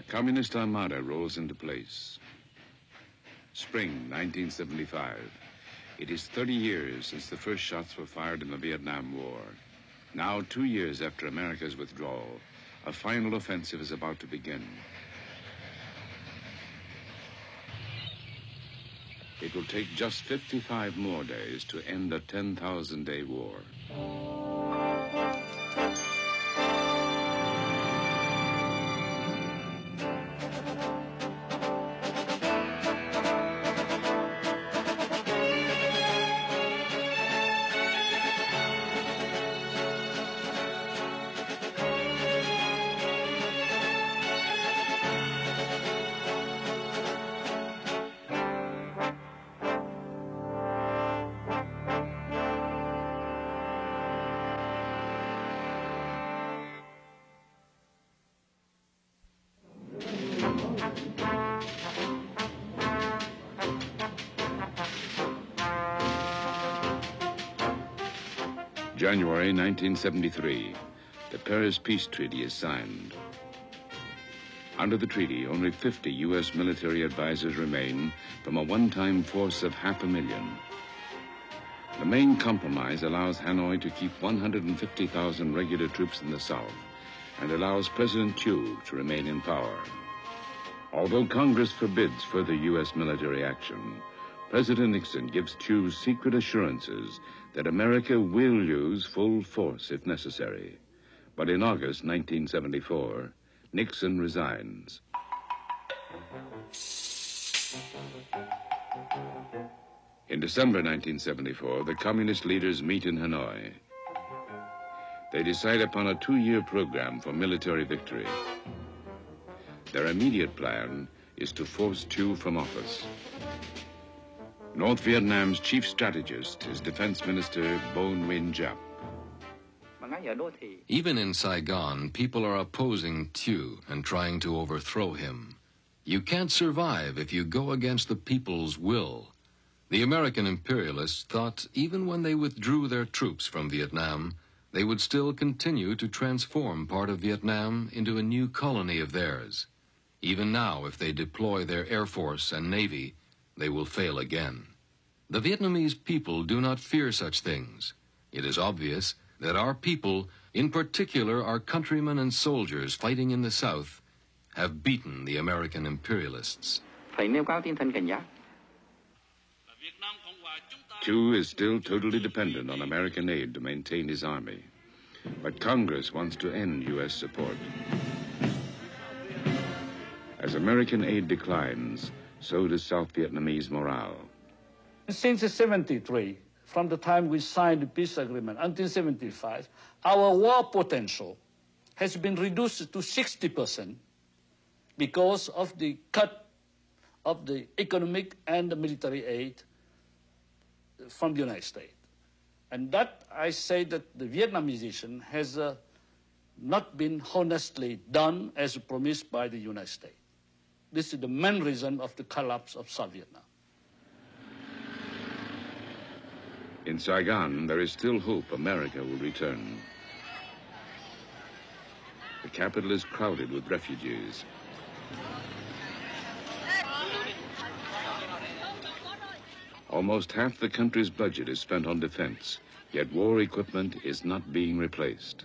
Communist Armada rolls into place. Spring 1975. It is 30 years since the first shots were fired in the Vietnam War. Now, 2 years after America's withdrawal, a final offensive is about to begin. It will take just 55 more days to end a 10,000-day war. January 1973, the Paris Peace Treaty is signed. Under the treaty, only 50 U.S. military advisors remain from a one-time force of 500,000. The main compromise allows Hanoi to keep 150,000 regular troops in the South and allows President Thieu to remain in power. Although Congress forbids further U.S. military action, President Nixon gives Thieu secret assurances that America will use full force if necessary. But in August 1974, Nixon resigns. In December 1974, the communist leaders meet in Hanoi. They decide upon a 2-year program for military victory. Their immediate plan is to force Thieu from office. North Vietnam's chief strategist is Defense Minister Bo Nguyen Giap. Even in Saigon, people are opposing Thieu and trying to overthrow him. You can't survive if you go against the people's will. The American imperialists thought even when they withdrew their troops from Vietnam, they would still continue to transform part of Vietnam into a new colony of theirs. Even now, if they deploy their air force and navy, they will fail again. The Vietnamese people do not fear such things. It is obvious that our people, in particular our countrymen and soldiers fighting in the South, have beaten the American imperialists. Thieu is still totally dependent on American aid to maintain his army. But Congress wants to end U.S. support. As American aid declines, so does South Vietnamese morale. Since 1973, from the time we signed the peace agreement until 1975, our war potential has been reduced to 60% because of the cut of the economic and the military aid from the United States. And that, I say that the Vietnamization has not been honestly done as promised by the United States. This is the main reason of the collapse of South Vietnam. In Saigon, there is still hope America will return. The capital is crowded with refugees. Almost half the country's budget is spent on defense, yet war equipment is not being replaced.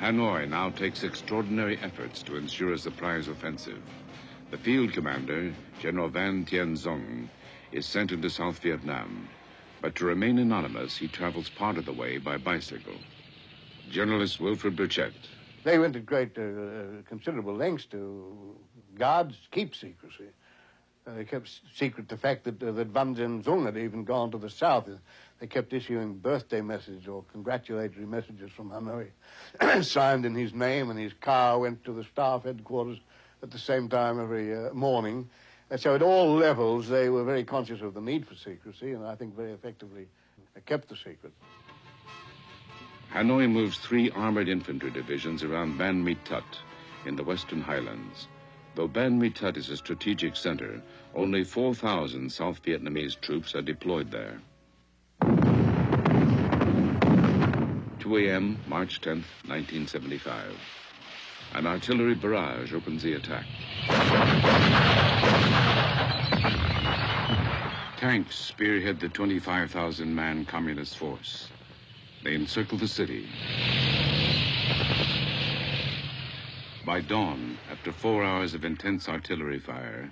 Hanoi now takes extraordinary efforts to ensure a surprise offensive. The field commander, General Van Tien Dung, is sent into South Vietnam, but to remain anonymous, he travels part of the way by bicycle. Journalist Wilfred Burchett. They went to great, considerable lengths to guard, keep secrecy. They kept secret the fact that Van Tien Dung had even gone to the south. They kept issuing birthday messages or congratulatory messages from Hanoi, signed in his name, and his car went to the staff headquarters at the same time every morning. And so at all levels, they were very conscious of the need for secrecy, and I think very effectively kept the secret. Hanoi moves 3 armored infantry divisions around Ban Mi Tut in the Western Highlands. Though Ban Mi Tut is a strategic center, only 4,000 South Vietnamese troops are deployed there. 2 a.m., March 10th, 1975. An artillery barrage opens the attack. Tanks spearhead the 25,000-man communist force. They encircle the city. By dawn, after 4 hours of intense artillery fire,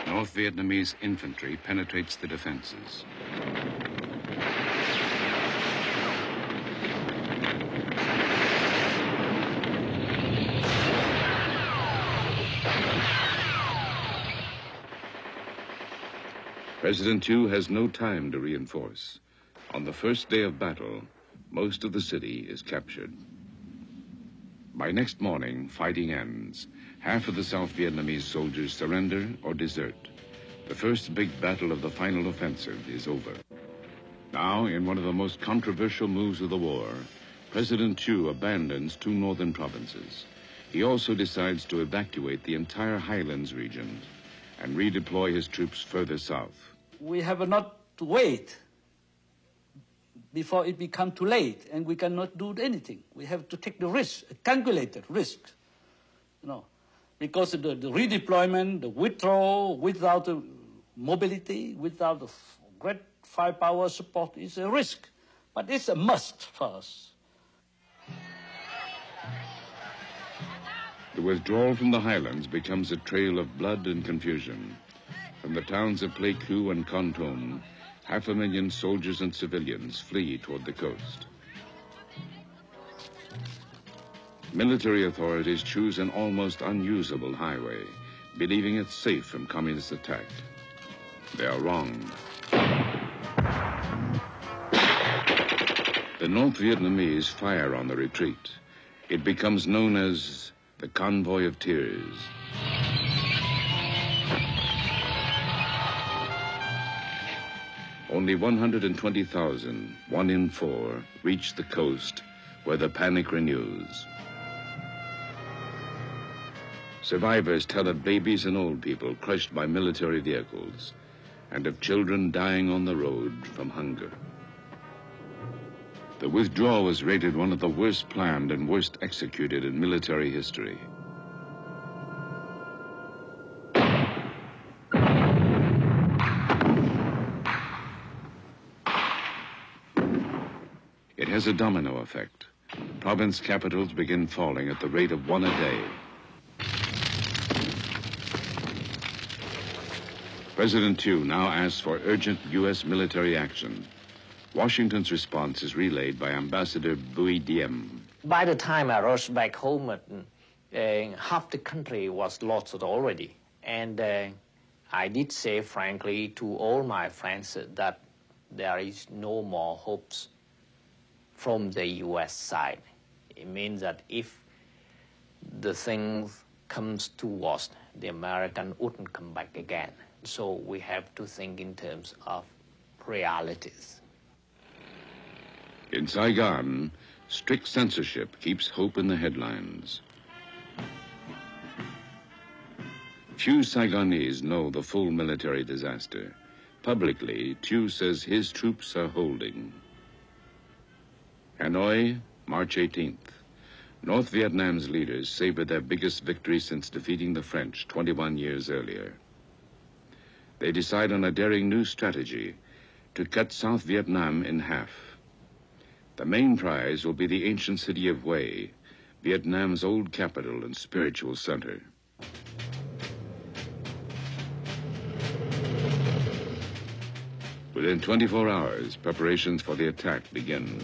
North Vietnamese infantry penetrates the defenses. President Thieu has no time to reinforce. On the first day of battle, most of the city is captured. By next morning, fighting ends. Half of the South Vietnamese soldiers surrender or desert. The first big battle of the final offensive is over. Now, in one of the most controversial moves of the war, President Thieu abandons 2 northern provinces. He also decides to evacuate the entire highlands region and redeploy his troops further south. We have not to wait before it becomes too late, and we cannot do anything. We have to take the risk, a calculated risk, because the redeployment, the withdrawal without the mobility, without the great firepower support is a risk, but it's a must for us. The withdrawal from the highlands becomes a trail of blood and confusion. From the towns of Pleiku and Kontum, 500,000 soldiers and civilians flee toward the coast. Military authorities choose an almost unusable highway, believing it safe from communist attack. They are wrong. The North Vietnamese fire on the retreat. It becomes known as the Convoy of Tears. Only 120,000, 1 in 4, reach the coast, where the panic renews. Survivors tell of babies and old people crushed by military vehicles, and of children dying on the road from hunger. The withdrawal was rated one of the worst planned and worst executed in military history. It has a domino effect. Province capitals begin falling at the rate of 1 a day. President Thieu now asks for urgent U.S. military action. Washington's response is relayed by Ambassador Bui Diem. By the time I rushed back home, half the country was lost already. And I did say frankly to all my friends that there is no more hopes from the U.S. side. It means that if the thing comes to worst, the American wouldn't come back again. So we have to think in terms of realities. In Saigon, strict censorship keeps hope in the headlines. Few Saigonese know the full military disaster. Publicly, Thieu says his troops are holding. Hanoi, March 18th. North Vietnam's leaders savor their biggest victory since defeating the French 21 years earlier. They decide on a daring new strategy to cut South Vietnam in half. The main prize will be the ancient city of Hue, Vietnam's old capital and spiritual center. Within 24 hours, preparations for the attack begin.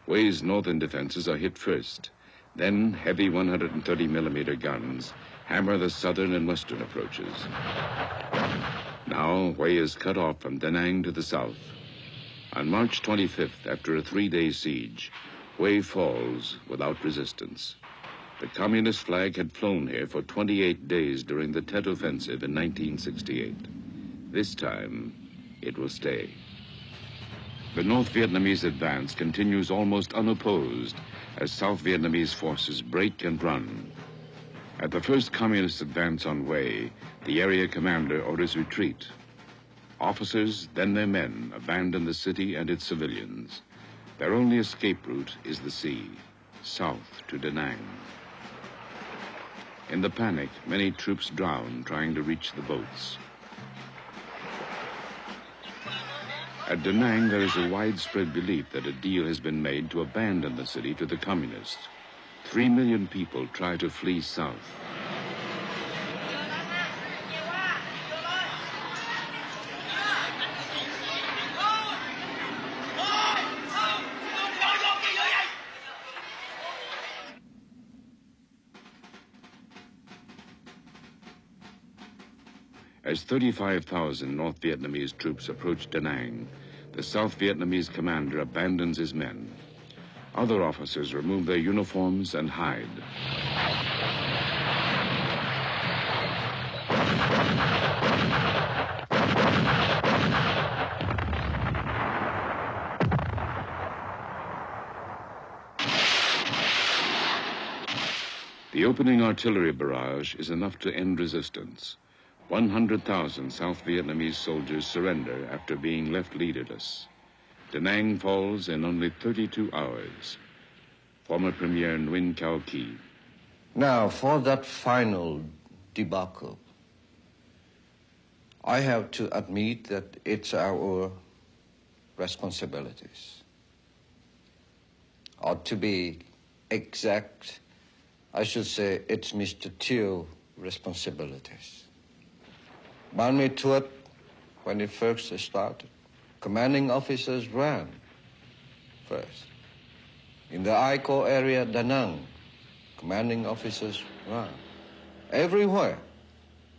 Hue's northern defenses are hit first. Then heavy 130-millimeter guns hammer the southern and western approaches. Now Hue is cut off from Da Nang to the south. On March 25th, after a 3-day siege, Hue falls without resistance. The communist flag had flown here for 28 days during the Tet Offensive in 1968. This time, it will stay. The North Vietnamese advance continues almost unopposed as South Vietnamese forces break and run. At the first communist advance on Hue, the area commander orders retreat. Officers, then their men, abandon the city and its civilians. Their only escape route is the sea, south to Da Nang. In the panic, many troops drown trying to reach the boats. At Da Nang, there is a widespread belief that a deal has been made to abandon the city to the communists. 3 million people try to flee south. As 35,000 North Vietnamese troops approach Da Nang, the South Vietnamese commander abandons his men. Other officers remove their uniforms and hide. The opening artillery barrage is enough to end resistance. 100,000 South Vietnamese soldiers surrender after being left leaderless. Da Nang falls in only 32 hours. Former Premier Nguyen Cao Ky. Now, for that final debacle, I have to admit that it's our responsibilities. Or to be exact, I should say it's Mr. Thieu's responsibilities. Ban Me Thuot, when it first started, commanding officers ran first. In the ICO area, Da Nang, commanding officers ran. Everywhere,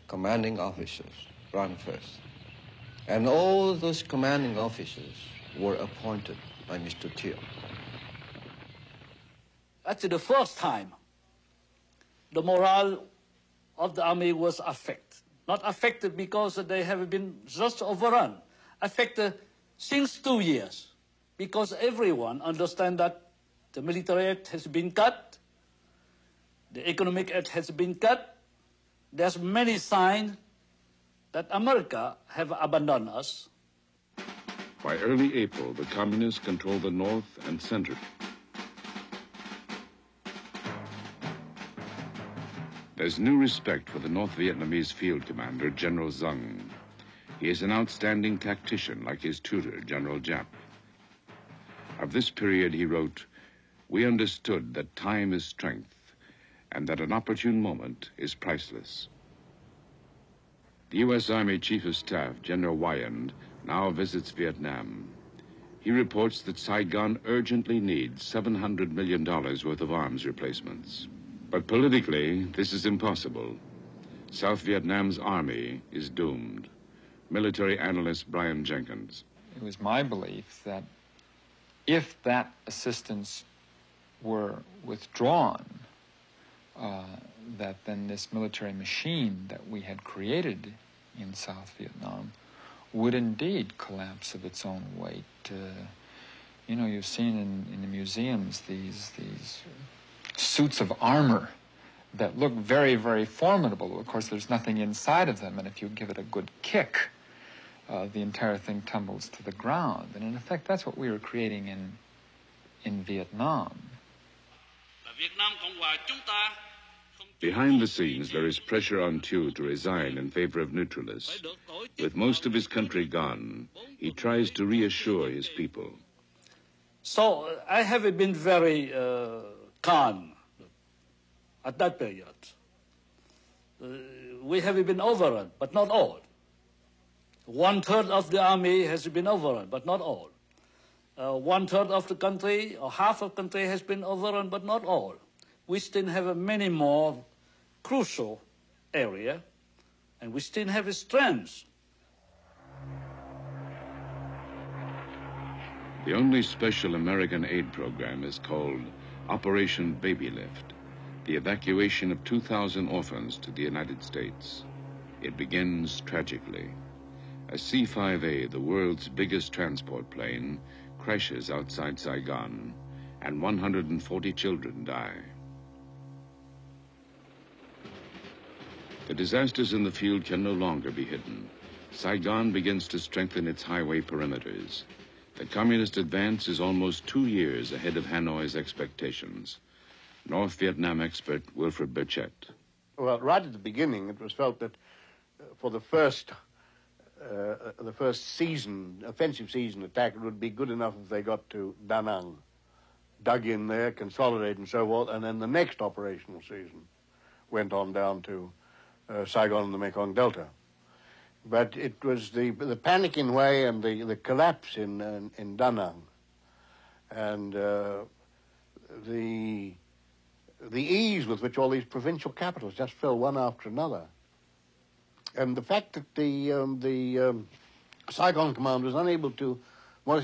commanding officers ran first. And all those commanding officers were appointed by Mr. Thieu. That's the first time the morale of the army was affected. Not affected because they have been just overrun. Affected since 2 years because everyone understands that the military aid has been cut, the economic aid has been cut. There's many signs that America have abandoned us. By early April, the communists control the north and center. There's new respect for the North Vietnamese field commander, General Deng. He is an outstanding tactician like his tutor, General Giap. Of this period, he wrote, "We understood that time is strength and that an opportune moment is priceless." The U.S. Army Chief of Staff, General Wyand, now visits Vietnam. He reports that Saigon urgently needs $700 million worth of arms replacements. But politically, this is impossible. South Vietnam's army is doomed. Military analyst Brian Jenkins. It was my belief that if that assistance were withdrawn, that then this military machine that we had created in South Vietnam would indeed collapse of its own weight. You know, you've seen in the museums these suits of armor that look very, very formidable. Of course, there's nothing inside of them, and if you give it a good kick, the entire thing tumbles to the ground. And in effect, that's what we were creating in Vietnam. Behind the scenes, there is pressure on Thieu to resign in favor of neutralists. With most of his country gone, he tries to reassure his people. So I have been very calm at that period. We have been overrun, but not all. 1/3 of the army has been overrun, but not all. 1/3 of the country, or half of the country has been overrun, but not all. We still have many more crucial areas, and we still have strengths. The only special American aid program is called Operation Baby Lift, the evacuation of 2,000 orphans to the United States. It begins tragically. A C-5A, the world's biggest transport plane, crashes outside Saigon, and 140 children die. The disasters in the field can no longer be hidden. Saigon begins to strengthen its highway perimeters. The communist advance is almost 2 years ahead of Hanoi's expectations. North Vietnam expert Wilfred Burchett. Well, right at the beginning, it was felt that for the first season, offensive season attack, it would be good enough if they got to Da Nang, dug in there, consolidated and so forth, and then the next operational season went on down to Saigon and the Mekong Delta. But it was the panic in Hue and the collapse in Da Nang and the ease with which all these provincial capitals just fell one after another. And the fact that the Saigon command was unable to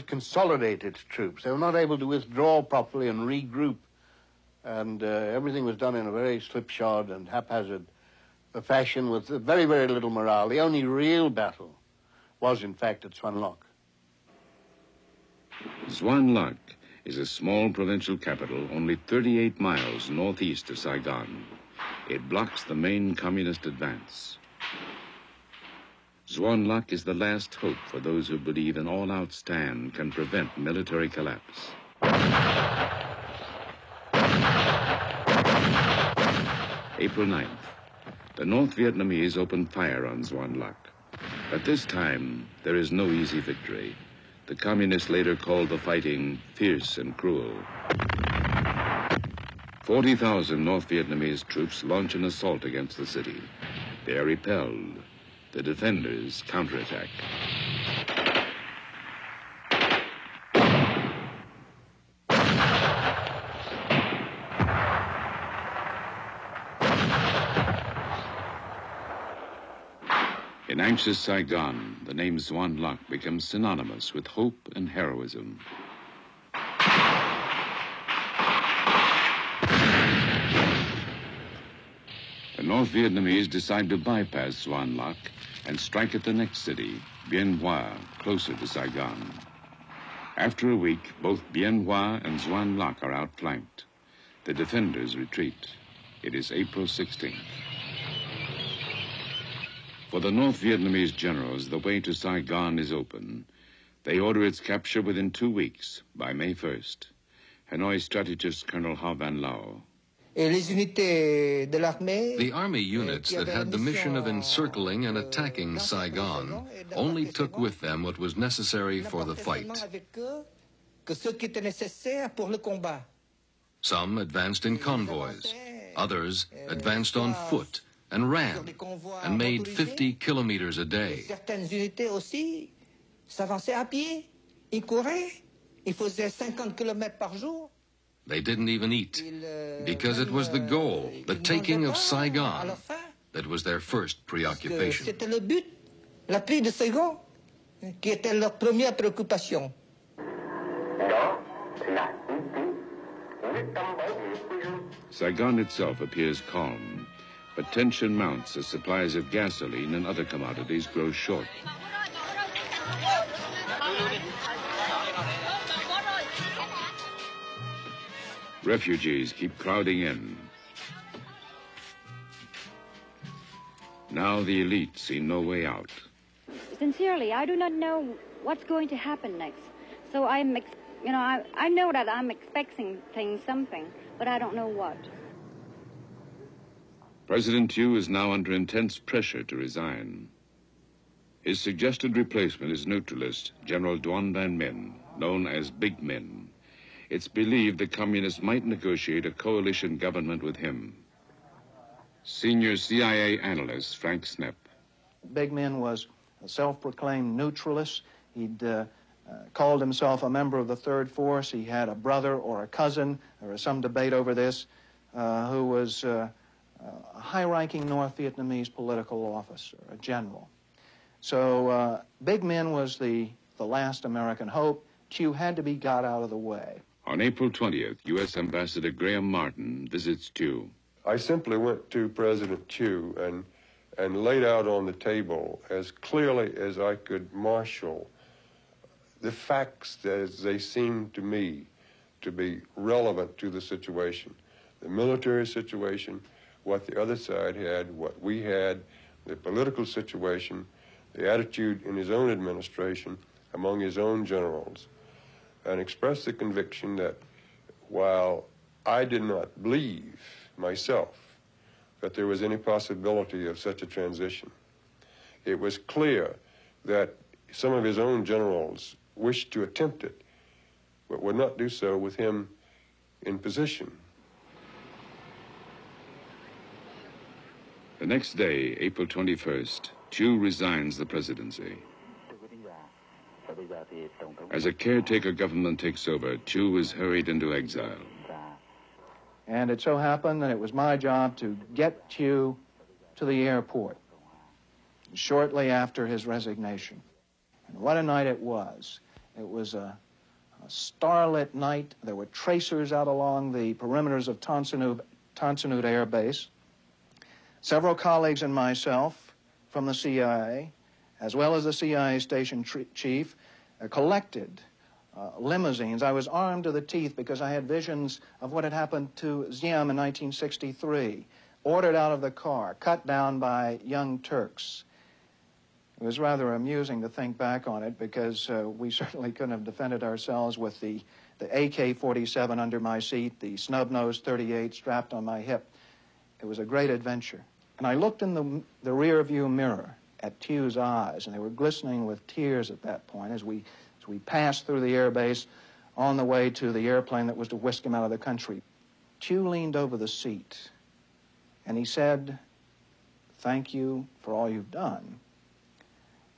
consolidate its troops. They were not able to withdraw properly and regroup. And everything was done in a very slipshod and haphazard fashion with very, very little morale. The only real battle was, in fact, at Xuan Loc. Xuan Loc is a small provincial capital only 38 miles northeast of Saigon. It blocks the main communist advance. Xuan Loc is the last hope for those who believe an all-out stand can prevent military collapse. April 9th. The North Vietnamese opened fire on Xuan Loc. But this time, there is no easy victory. The communists later called the fighting fierce and cruel. 40,000 North Vietnamese troops launch an assault against the city. They are repelled. The defenders counterattack. In anxious Saigon, the name Xuan Loc becomes synonymous with hope and heroism. The North Vietnamese decide to bypass Xuan Loc and strike at the next city, Bien Hoa, closer to Saigon. After a week, both Bien Hoa and Xuan Loc are outflanked. The defenders retreat. It is April 16th. For the North Vietnamese generals, the way to Saigon is open. They order its capture within 2 weeks, by May 1st. Hanoi strategist Colonel Ha Van Lao. The army units that had the mission of encircling and attacking Saigon only took with them what was necessary for the fight. Some advanced in convoys. Others advanced on foot and ran and made 50 kilometers a day. They didn't even eat, because it was the goal, the taking of Saigon, that was their first preoccupation. Saigon itself appears calm, but tension mounts as supplies of gasoline and other commodities grow short. Refugees keep crowding in. Now the elite see no way out. Sincerely, I do not know what's going to happen next. So I know that I'm expecting something, but I don't know what. President Thieu is now under intense pressure to resign. His suggested replacement is neutralist General Duan Van Minh, known as Big Minh. It's believed the communists might negotiate a coalition government with him. Senior CIA analyst Frank Snepp. Big Minh was a self-proclaimed neutralist. He'd called himself a member of the Third Force. He had a brother or a cousin, there was some debate over this, who was a high-ranking North Vietnamese political officer, a general. So Big Minh was the last American hope. Thieu had to be got out of the way. On April 20th, U.S. Ambassador Graham Martin visits Thieu. I simply went to President Thieu and laid out on the table as clearly as I could marshal the facts as they seemed to me to be relevant to the situation. The military situation, what the other side had, what we had, the political situation, the attitude in his own administration among his own generals, and expressed the conviction that while I did not believe myself that there was any possibility of such a transition, it was clear that some of his own generals wished to attempt it, but would not do so with him in position. The next day, April 21st, Thieu resigns the presidency. As a caretaker government takes over, Thieu is hurried into exile. And it so happened that it was my job to get Thieu to the airport shortly after his resignation. And what a night it was. It was a starlit night. There were tracers out along the perimeters of Tonsanud Air Base. Several colleagues and myself from the CIA, as well as the CIA station chief, collected limousines. I was armed to the teeth because I had visions of what had happened to Ziem in 1963, ordered out of the car, cut down by young Turks. It was rather amusing to think back on it because we certainly couldn't have defended ourselves with the AK-47 under my seat, the snub-nosed .38 strapped on my hip. It was a great adventure. And I looked in the rear view mirror at Thieu's eyes, and they were glistening with tears at that point as we passed through the air base on the way to the airplane that was to whisk him out of the country. Thieu leaned over the seat, and he said, "Thank you for all you've done."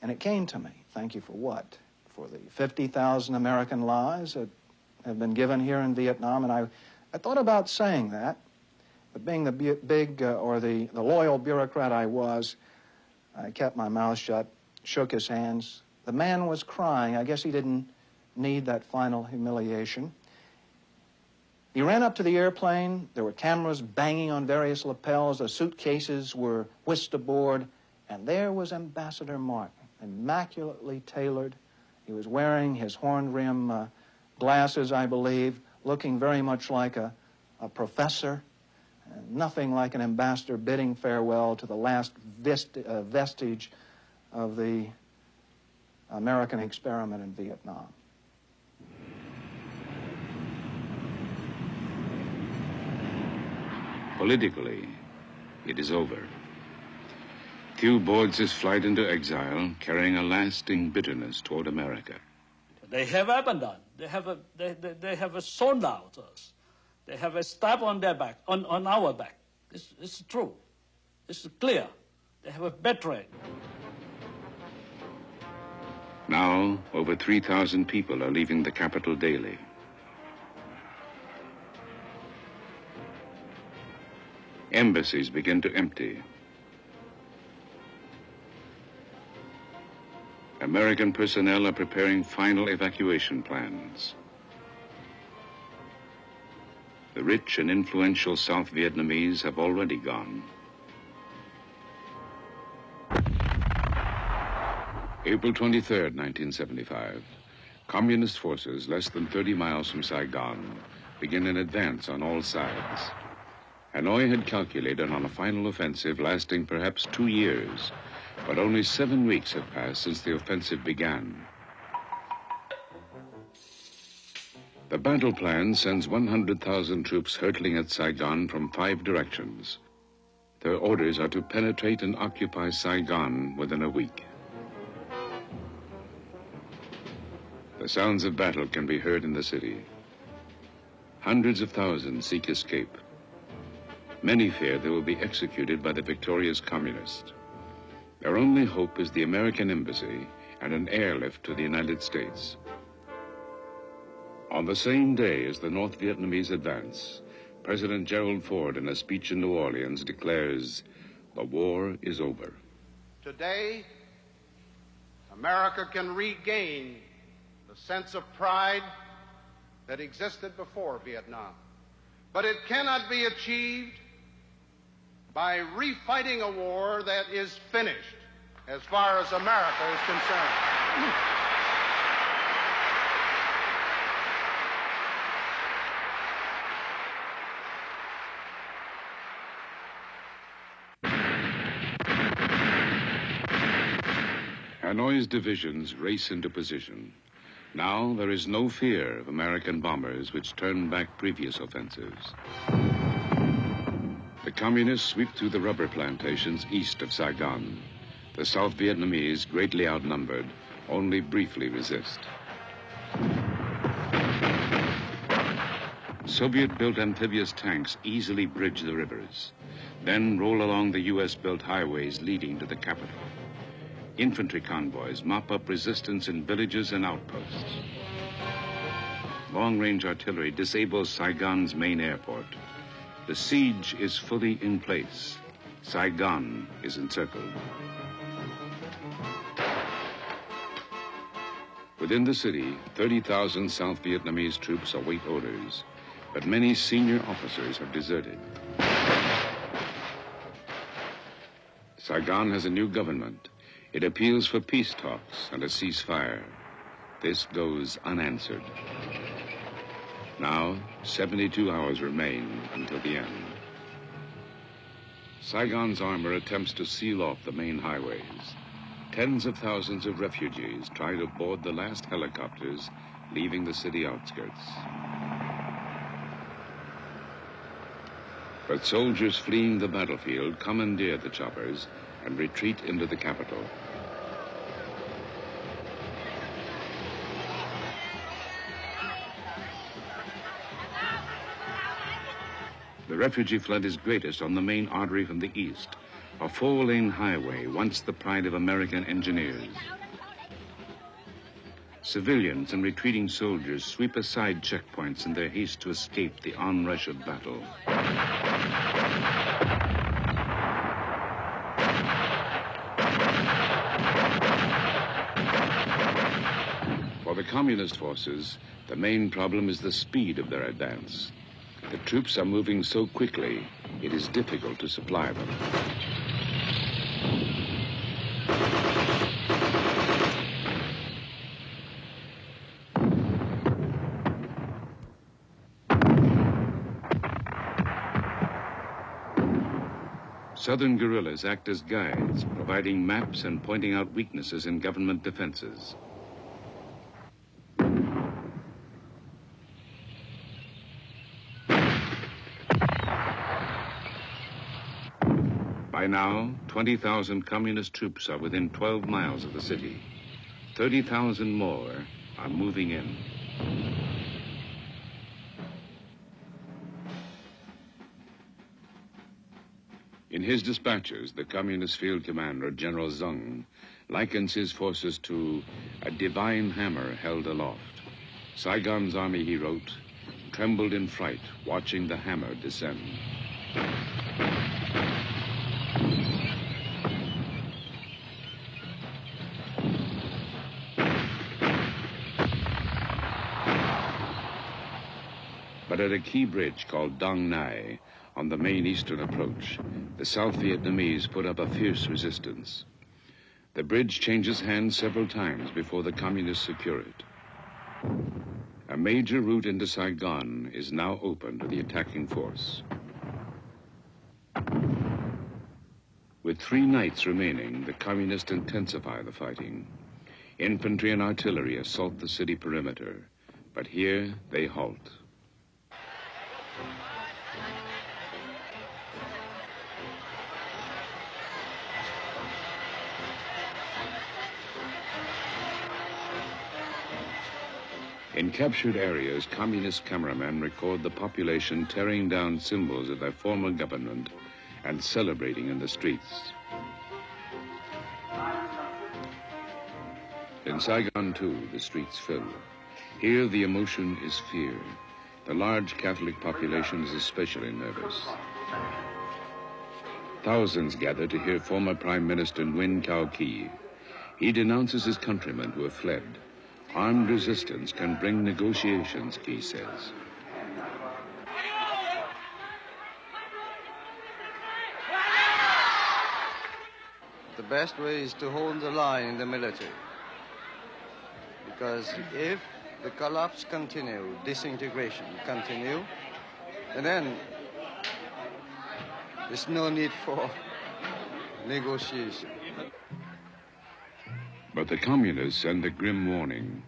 And it came to me, thank you for what? For the 50,000 American lives that have been given here in Vietnam. And I thought about saying that, but being the the loyal bureaucrat I was, I kept my mouth shut, shook his hands. The man was crying. I guess he didn't need that final humiliation. He ran up to the airplane. There were cameras banging on various lapels. The suitcases were whisked aboard. And there was Ambassador Martin, immaculately tailored. He was wearing his horn rim glasses, I believe, looking very much like a professor, and nothing like an ambassador bidding farewell to the last vestige of the American experiment in Vietnam. Politically, it is over. Thieu boards his flight into exile, carrying a lasting bitterness toward America. They have abandoned. They have sold out us. They have a stab on their back, on our back. It's true. It's clear. They have betrayed. Now, over 3,000 people are leaving the capital daily. Embassies begin to empty. American personnel are preparing final evacuation plans. The rich and influential South Vietnamese have already gone. April 23rd, 1975. Communist forces less than 30 miles from Saigon begin an advance on all sides. Hanoi had calculated on a final offensive lasting perhaps 2 years, but only 7 weeks have passed since the offensive began. The battle plan sends 100,000 troops hurtling at Saigon from 5 directions. Their orders are to penetrate and occupy Saigon within a week. The sounds of battle can be heard in the city. Hundreds of thousands seek escape. Many fear they will be executed by the victorious communists. Their only hope is the American embassy and an airlift to the United States. On the same day as the North Vietnamese advance, President Gerald Ford, in a speech in New Orleans, declares, "The war is over." Today, America can regain the sense of pride that existed before Vietnam. But it cannot be achieved by refighting a war that is finished as far as America is concerned. Hanoi's divisions race into position. Now there is no fear of American bombers which turned back previous offensives. The communists sweep through the rubber plantations east of Saigon. The South Vietnamese, greatly outnumbered, only briefly resist. Soviet-built amphibious tanks easily bridge the rivers, then roll along the U.S.-built highways leading to the capital. Infantry convoys mop up resistance in villages and outposts. Long-range artillery disables Saigon's main airport. The siege is fully in place. Saigon is encircled. Within the city, 30,000 South Vietnamese troops await orders, but many senior officers have deserted. Saigon has a new government. It appeals for peace talks and a ceasefire. This goes unanswered. Now, 72 hours remain until the end. Saigon's armor attempts to seal off the main highways. Tens of thousands of refugees try to board the last helicopters leaving the city outskirts. But soldiers fleeing the battlefield commandeer the choppers and retreat into the capital. The refugee flood is greatest on the main artery from the east, a four-lane highway once the pride of American engineers. Civilians and retreating soldiers sweep aside checkpoints in their haste to escape the onrush of battle. For the communist forces, the main problem is the speed of their advance. The troops are moving so quickly, it is difficult to supply them. Southern guerrillas act as guides, providing maps and pointing out weaknesses in government defenses. By now, 20,000 communist troops are within 12 miles of the city. 30,000 more are moving in. In his dispatches, the communist field commander, General Zeng, likens his forces to a divine hammer held aloft. Saigon's army, he wrote, trembled in fright, watching the hammer descend. But at a key bridge called Dong Nai, on the main eastern approach, the South Vietnamese put up a fierce resistance. The bridge changes hands several times before the communists secure it. A major route into Saigon is now open to the attacking force. With 3 nights remaining, the communists intensify the fighting. Infantry and artillery assault the city perimeter, but here they halt. In captured areas, communist cameramen record the population tearing down symbols of their former government and celebrating in the streets. In Saigon, too, the streets fill. Here, the emotion is fear. The large Catholic population is especially nervous. Thousands gather to hear former Prime Minister Nguyen Cao Ky. He denounces his countrymen who have fled. Armed resistance can bring negotiations, Ky says. The best way is to hold the line in the military. Because if the collapse continue, disintegration continue, and then there's no need for negotiation. But the communists send a grim warning.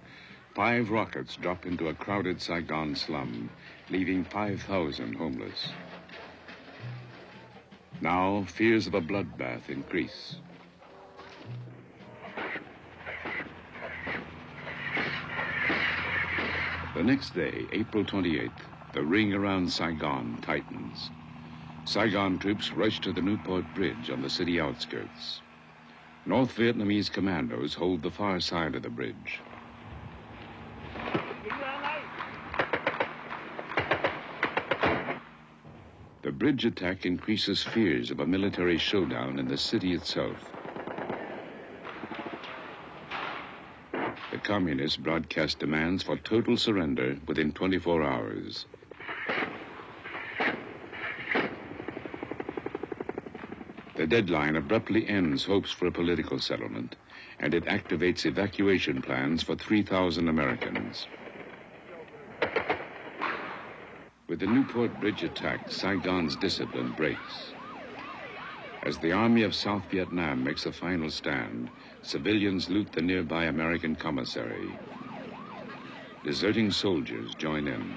5 rockets drop into a crowded Saigon slum, leaving 5,000 homeless. Now, fears of a bloodbath increase. The next day, April 28th, the ring around Saigon tightens. Saigon troops rush to the Newport Bridge on the city outskirts. North Vietnamese commandos hold the far side of the bridge. The bridge attack increases fears of a military showdown in the city itself. The communists broadcast demands for total surrender within 24 hours. The deadline abruptly ends hopes for a political settlement, and it activates evacuation plans for 3,000 Americans. With the Newport Bridge attack, Saigon's discipline breaks. As the Army of South Vietnam makes a final stand, civilians loot the nearby American commissary. Deserting soldiers join in.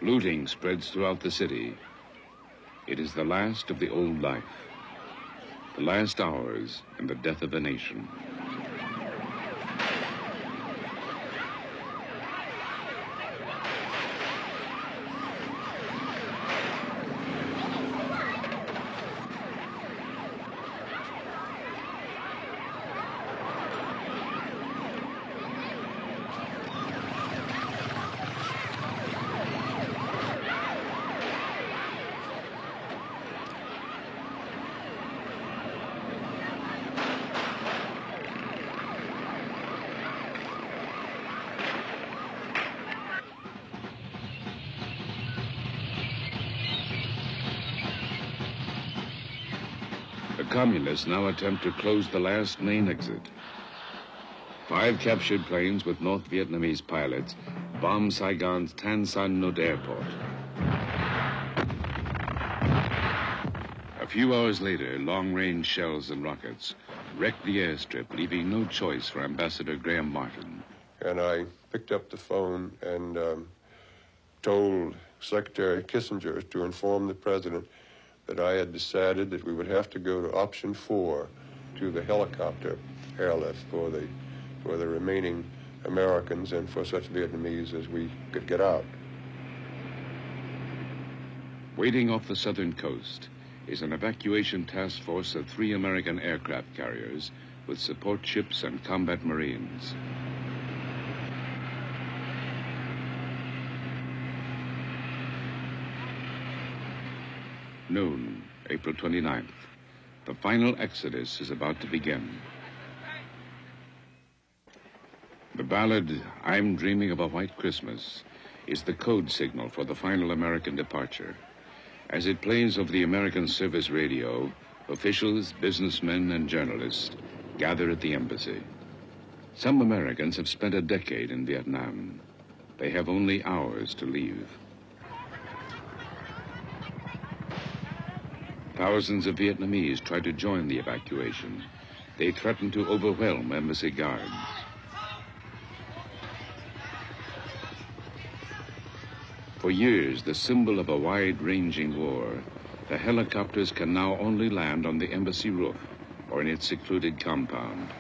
Looting spreads throughout the city. It is the last of the old life, the last hours and the death of a nation. The communists now attempt to close the last main exit. 5 captured planes with North Vietnamese pilots bomb Saigon's Tan Son Nhut airport. A few hours later, long-range shells and rockets wrecked the airstrip, leaving no choice for Ambassador Graham Martin. And I picked up the phone and told Secretary Kissinger to inform the president that I had decided that we would have to go to option 4 to the helicopter airlift for the remaining Americans and for such Vietnamese as we could get out. Waiting off the southern coast is an evacuation task force of 3 American aircraft carriers with support ships and combat marines. Noon, April 29th. The final exodus is about to begin. The ballad, "I'm Dreaming of a White Christmas," is the code signal for the final American departure. As it plays over the American service radio, officials, businessmen, and journalists gather at the embassy. Some Americans have spent a decade in Vietnam. They have only hours to leave. Thousands of Vietnamese try to join the evacuation. They threaten to overwhelm embassy guards. For years, the symbol of a wide-ranging war, the helicopters can now only land on the embassy roof or in its secluded compound.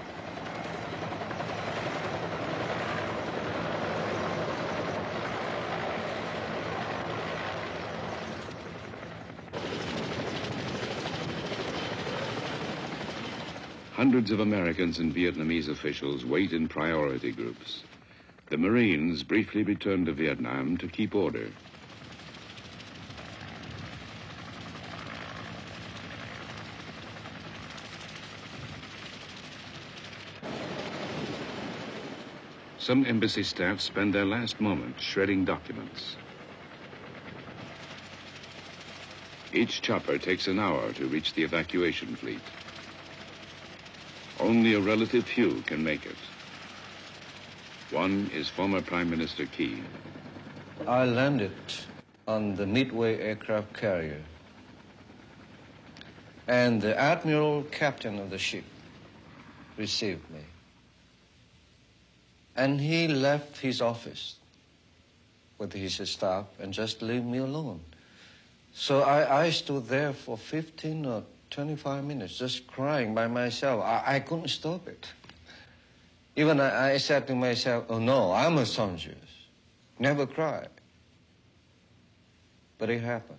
Hundreds of Americans and Vietnamese officials wait in priority groups. The Marines briefly return to Vietnam to keep order. Some embassy staff spend their last moments shredding documents. Each chopper takes an hour to reach the evacuation fleet. Only a relative few can make it. One is former Prime Minister Key. I landed on the Midway aircraft carrier And the admiral captain of the ship received me. And he left his office with his staff and just leave me alone. So I stood there for 15 or 25 minutes just crying by myself. I couldn't stop it. Even I said to myself, oh no, I'm a soldier. Never cry. But it happened.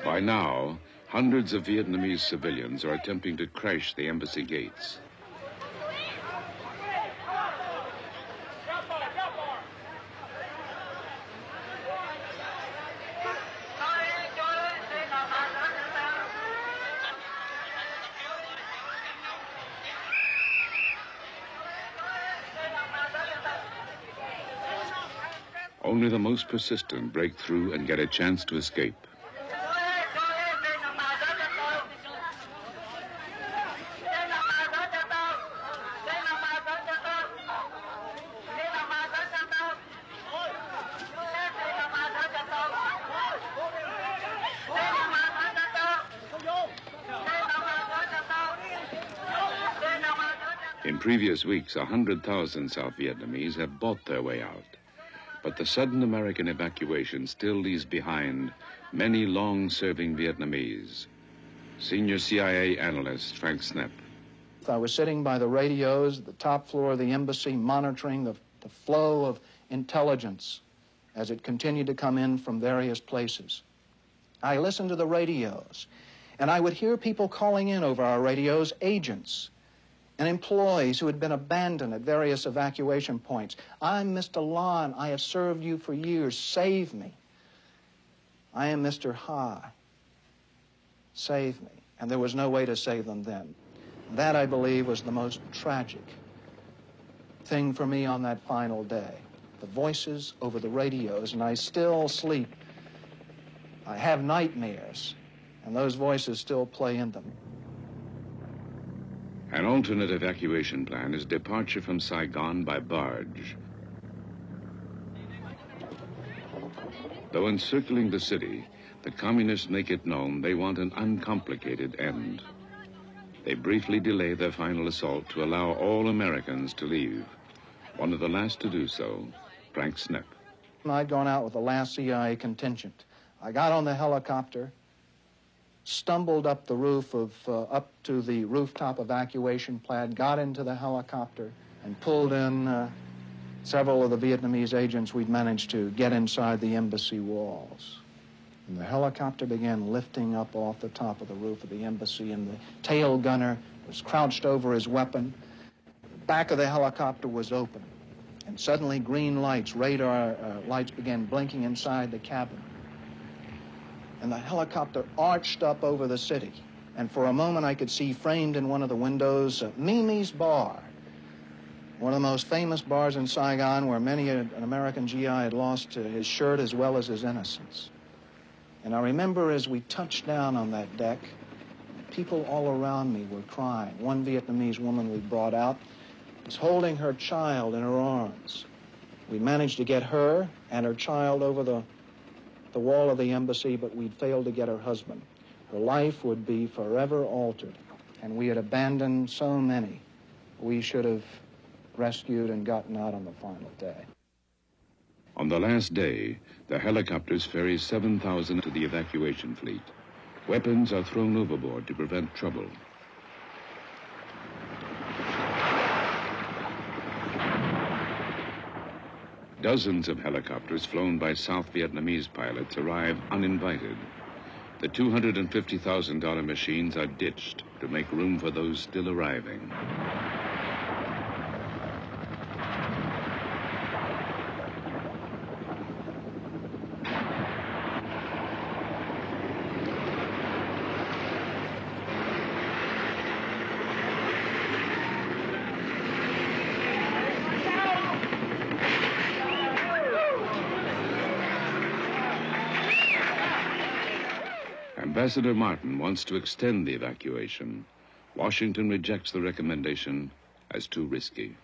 By now, hundreds of Vietnamese civilians are attempting to crash the embassy gates. Only the most persistent break through and get a chance to escape. In previous weeks, 100,000 South Vietnamese have bought their way out. But the sudden American evacuation still leaves behind many long-serving Vietnamese. Senior CIA analyst Frank Snepp. I was sitting by the radios at the top floor of the embassy, monitoring the flow of intelligence as it continued to come in from various places. I listened to the radios, and I would hear people calling in over our radios, agents and employees who had been abandoned at various evacuation points. I'm Mr. Lon. I have served you for years. Save me. I am Mr. Ha. Save me. And there was no way to save them then. That, I believe, was the most tragic thing for me on that final day. The voices over the radios, and I still sleep. I have nightmares, and those voices still play in them. An alternate evacuation plan is departure from Saigon by barge. Though encircling the city, the communists make it known they want an uncomplicated end. They briefly delay their final assault to allow all Americans to leave. One of the last to do so, Frank Snepp. I'd gone out with the last CIA contingent. I got on the helicopter, stumbled up the roof up to the rooftop evacuation pad, got into the helicopter, and pulled in several of the Vietnamese agents we'd managed to get inside the embassy walls. And the helicopter began lifting up off the top of the roof of the embassy, and the tail gunner was crouched over his weapon. The back of the helicopter was open, and suddenly green lights, radar lights, began blinking inside the cabin. And the helicopter arched up over the city. And for a moment I could see framed in one of the windows Mimi's Bar, one of the most famous bars in Saigon, where many an American GI had lost his shirt as well as his innocence. And I remember as we touched down on that deck, people all around me were crying. One Vietnamese woman we brought out was holding her child in her arms. We managed to get her and her child over the wall of the embassy, but we'd failed to get her husband. Her life would be forever altered, and we had abandoned so many we should have rescued and gotten out on the final day. On the last day, the helicopters ferry 7,000 to the evacuation fleet. Weapons are thrown overboard to prevent trouble. Dozens of helicopters flown by South Vietnamese pilots arrive uninvited. The $250,000 machines are ditched to make room for those still arriving. Ambassador Martin wants to extend the evacuation. Washington rejects the recommendation as too risky.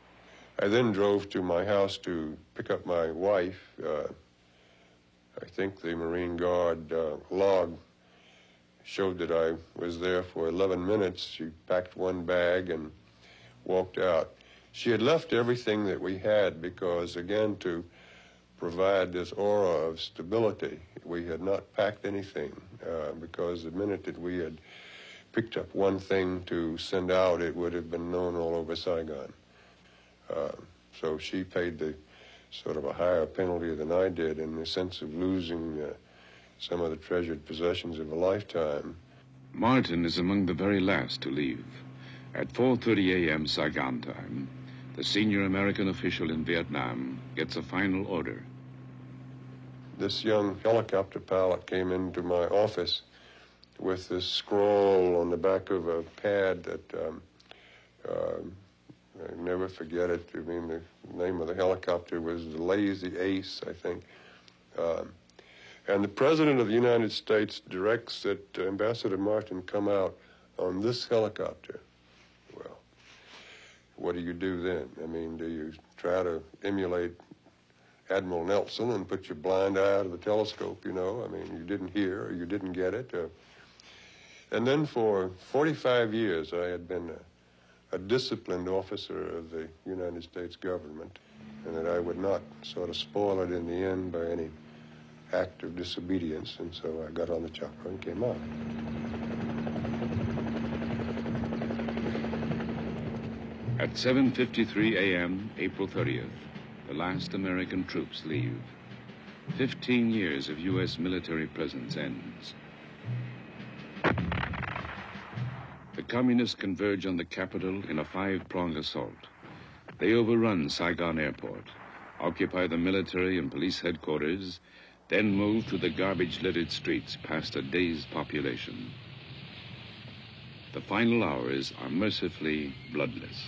I then drove to my house to pick up my wife. I think the Marine Guard log showed that I was there for 11 minutes. She packed one bag and walked out. She had left everything that we had because, again, to provide this aura of stability, we had not packed anything because the minute that we had picked up one thing to send out, it would have been known all over Saigon. So she paid the sort of a higher penalty than I did in the sense of losing some of the treasured possessions of a lifetime. Martin is among the very last to leave. At 4:30 a.m. Saigon time, the senior American official in Vietnam gets a final order. This young helicopter pilot came into my office with this scroll on the back of a pad that I never forget it. I mean, the name of the helicopter was the Lazy Ace, I think. And the President of the United States directs that Ambassador Martin come out on this helicopter. Well, what do you do then? I mean, do you try to emulate Admiral Nelson and put your blind eye out of the telescope, you know? I mean, you didn't hear or you didn't get it. And then for 45 years, I had been a disciplined officer of the United States government, and that I would not sort of spoil it in the end by any act of disobedience, and so I got on the chopper and came out. At 7:53 a.m., April 30th, the last American troops leave. 15 years of U.S. military presence ends. The communists converge on the capital in a five-pronged assault. They overrun Saigon Airport, occupy the military and police headquarters, then move through the garbage-littered streets past a dazed population. The final hours are mercifully bloodless.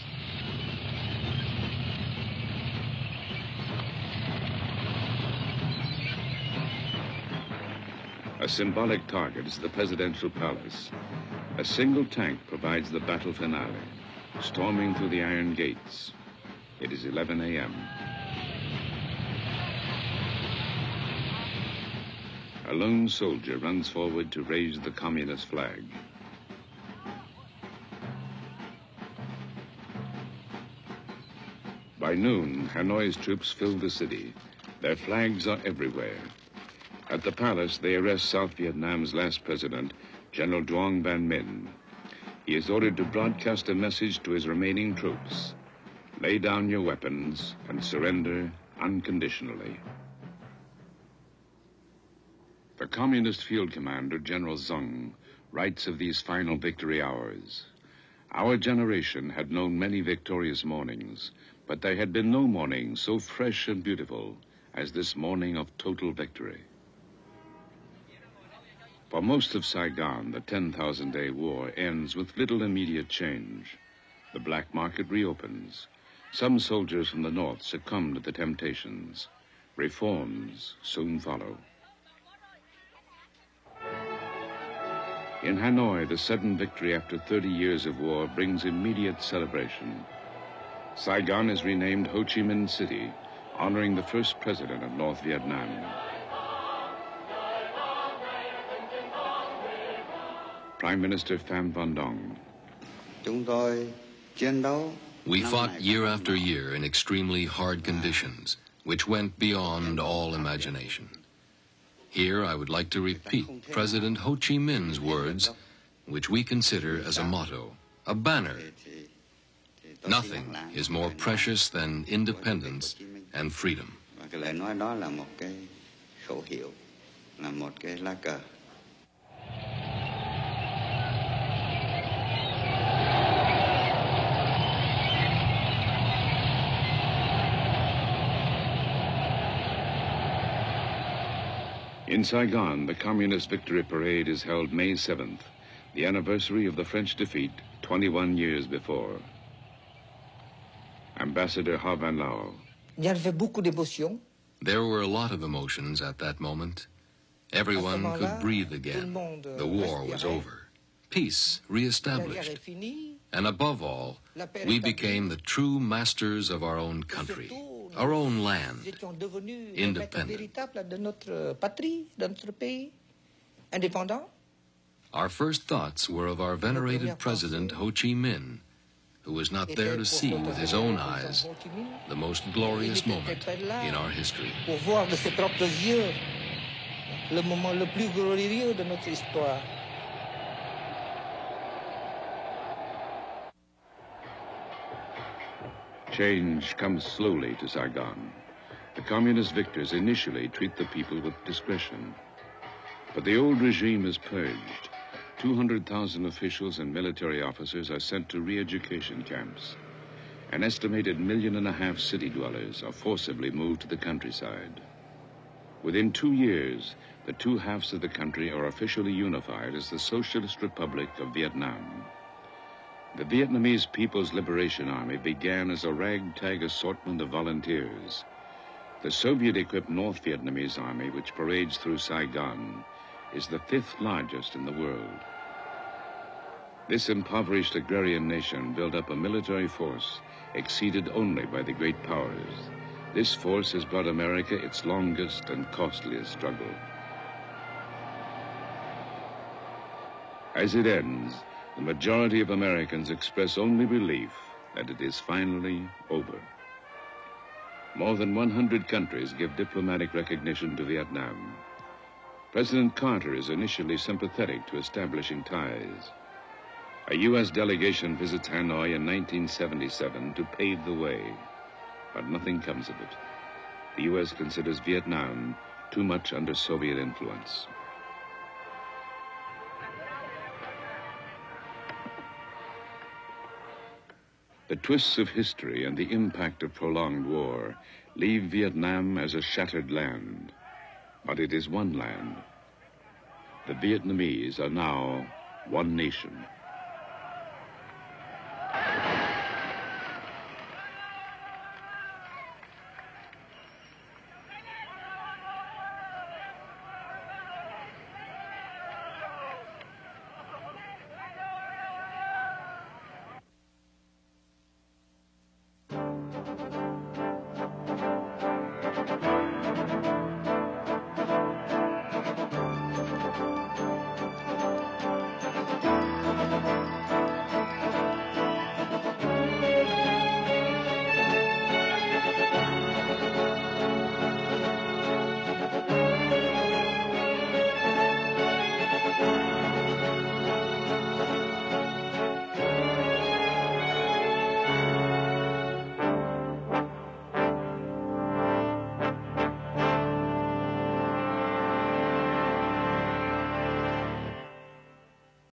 A symbolic target is the presidential palace. A single tank provides the battle finale, storming through the iron gates. It is 11 a.m. A lone soldier runs forward to raise the communist flag. By noon, Hanoi's troops fill the city. Their flags are everywhere. At the palace, they arrest South Vietnam's last president, General Duong Van Minh. He is ordered to broadcast a message to his remaining troops. Lay down your weapons and surrender unconditionally. The communist field commander, General Zung, writes of these final victory hours. Our generation had known many victorious mornings, but there had been no morning so fresh and beautiful as this morning of total victory. For most of Saigon, the 10,000-day war ends with little immediate change. The black market reopens. Some soldiers from the north succumb to the temptations. Reforms soon follow. In Hanoi, the sudden victory after 30 years of war brings immediate celebration. Saigon is renamed Ho Chi Minh City, honoring the first president of North Vietnam. Prime Minister Pham Van Dong. We fought year after year in extremely hard conditions, which went beyond all imagination. Here I would like to repeat President Ho Chi Minh's words, which we consider as a motto, a banner. Nothing is more precious than independence and freedom. In Saigon, the Communist Victory Parade is held May 7th, the anniversary of the French defeat 21 years before. Ambassador Ha Van Lao. There were a lot of emotions at that moment. Everyone could breathe again. The war was over. Peace reestablished. And above all, we became the true masters of our own country, our own land, independent. Our first thoughts were of our venerated president, Ho Chi Minh, who was not there to see with his own eyes the most glorious moment in our history. Change comes slowly to Saigon. The communist victors initially treat the people with discretion. But the old regime is purged. 200,000 officials and military officers are sent to re-education camps. An estimated 1.5 million city dwellers are forcibly moved to the countryside. Within 2 years, the two halves of the country are officially unified as the Socialist Republic of Vietnam. The Vietnamese People's Liberation Army began as a ragtag assortment of volunteers. The Soviet-equipped North Vietnamese Army, which parades through Saigon, is the 5th largest in the world. This impoverished agrarian nation built up a military force exceeded only by the great powers. This force has brought America its longest and costliest struggle. As it ends, the majority of Americans express only relief that it is finally over. More than 100 countries give diplomatic recognition to Vietnam. President Carter is initially sympathetic to establishing ties. A U.S. delegation visits Hanoi in 1977 to pave the way, but nothing comes of it. The U.S. considers Vietnam too much under Soviet influence. The twists of history and the impact of prolonged war leave Vietnam as a shattered land. But it is one land. The Vietnamese are now one nation.